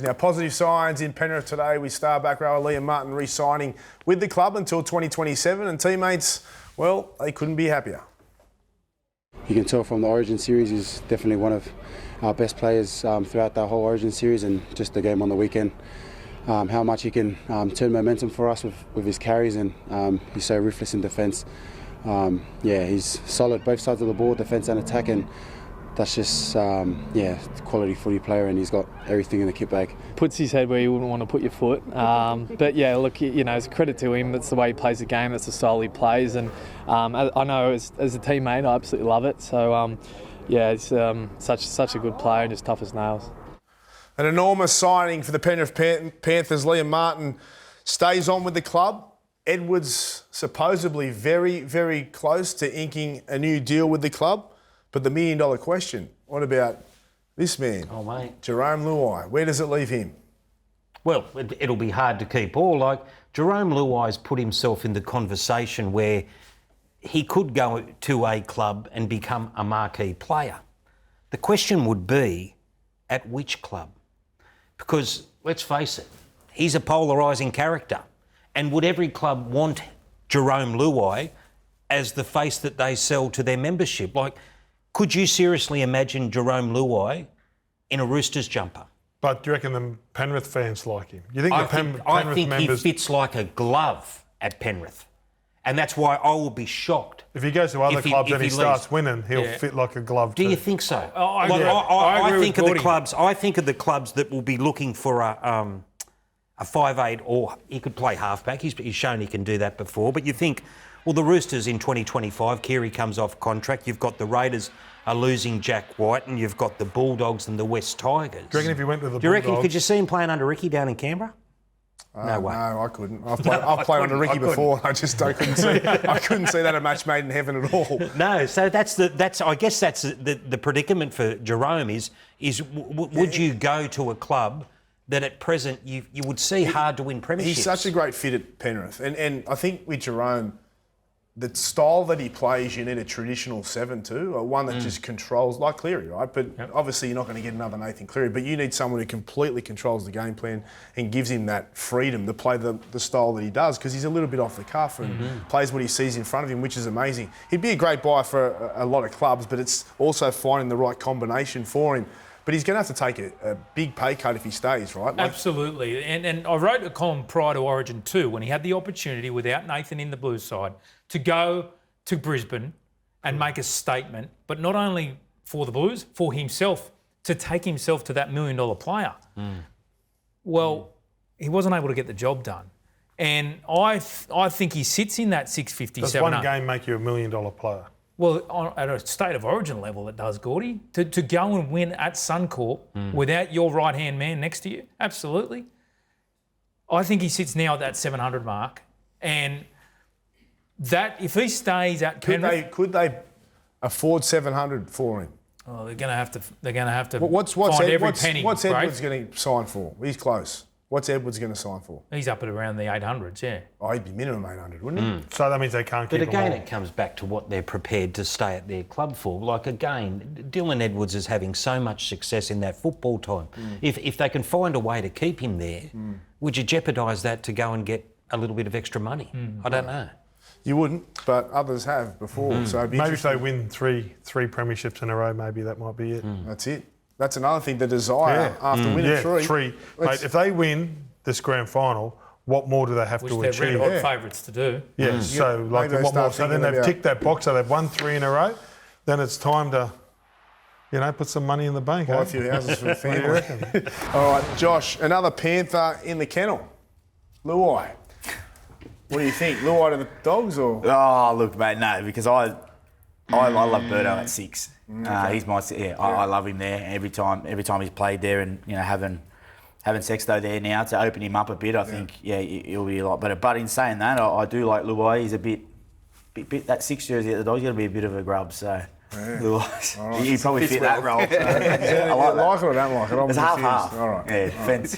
Now, positive signs in Penrith today with star back rower Liam Martin re-signing with the club until 2027, and teammates, well, they couldn't be happier. You can tell from the Origin series he's definitely one of our best players throughout the whole Origin series, and just the game on the weekend, how much he can turn momentum for us with his carries, and he's so ruthless in defence. He's solid both sides of the ball, defence and attack, and that's just, quality footy player, and he's got everything in the kit bag. Puts his head where you wouldn't want to put your foot. But yeah, look, it's a credit to him. That's the way he plays the game. That's the style he plays. And I know as a teammate, I absolutely love it. So, he's such a good player and just tough as nails. An enormous signing for the Penrith Panthers. Liam Martin stays on with the club. Edwards supposedly very, very close to inking a new deal with the club. But the $1 million question, what about this man? Oh, mate. Jarome Luai. Where does it leave him? Well, it'll be hard to keep all. Like, Jarome Luai's put himself in the conversation where he could go to a club and become a marquee player. The question would be, at which club? Because, let's face it, he's a polarising character. And would every club want Jarome Luai as the face that they sell to their membership? Like, could you seriously imagine Jarome Luai in a Roosters jumper? But do you reckon the Penrith fans like him? You think I Penrith think members... he fits like a glove at Penrith. And that's why I will be shocked. If he goes to other clubs and he starts winning, he'll fit like a glove too. Do you think so? I think of the clubs. I think of the clubs that will be looking for a 5'8", or he could play halfback. He's shown he can do that before. But you think, well, the Roosters in 2025, Keary comes off contract. You've got the Raiders are losing Jack White, and you've got the Bulldogs and the West Tigers. Do you reckon if he went to the Bulldogs... Do you reckon, could you see him playing under Ricky down in Canberra? No way. No, I couldn't. I've played under Ricky before. I couldn't see that a match made in heaven at all. No, so I guess that's the predicament for Jarome is would you go to a club that at present you would see hard to win premierships? He's such a great fit at Penrith, and I think with Jarome, the style that he plays, you need a traditional 7 too, or one that just controls, like Cleary, right? But obviously you're not going to get another Nathan Cleary, but you need someone who completely controls the game plan and gives him that freedom to play the style that he does, because he's a little bit off the cuff and plays what he sees in front of him, which is amazing. He'd be a great buy for a lot of clubs, but it's also finding the right combination for him. But he's going to have to take a big pay cut if he stays, right? Absolutely. And I wrote a column prior to Origin 2 when he had the opportunity, without Nathan in the blue side, to go to Brisbane and make a statement, but not only for the Blues, for himself, to take himself to that $1 million player. Well, he wasn't able to get the job done. And I think he sits in that 657. Does one game make you a $1 million player? Well, at a state of origin level, it does, Gordy. To go and win at Suncorp without your right-hand man next to you, absolutely. I think he sits now at that 700 mark, and that if he stays at Penrith, could they afford 700 for him? Oh, they're going to have to. What's find every penny. What's Edwards going to sign for? He's close. What's Edwards going to sign for? He's up at around the 800s, yeah. Oh, he'd be minimum 800, wouldn't he? So that means they can't keep him on. But again, it comes back to what they're prepared to stay at their club for. Like, again, Dylan Edwards is having so much success in that football time. If they can find a way to keep him there, would you jeopardise that to go and get a little bit of extra money? I don't know. You wouldn't, but others have before. So it'd be maybe if they win three premierships in a row, maybe that might be it. That's it. That's another thing, the desire after winning three. Mate, if they win this grand final, what more do they have to achieve? Which they're red hot favourites to do. Yeah, so like what more? So then they've ticked that box, so they've won 3 in a row. Then it's time to, put some money in the bank. Buy a few houses for the family. All right, Josh, another Panther in the kennel. Luai. What do you think? Luai to the Dogs or? Oh, look, mate, no, because I love Birdo at 6. He's my I love him there. Every time he's played there, and having Sexto there now to open him up a bit, I think he'll be a lot better. But in saying that, I do like Luai. He's a bit that 6 jersey at the Dogs. He's got to be a bit of a grub, so. Luai, he probably fit that role. So. I like it or don't like it? It's half. All right. Yeah, fence.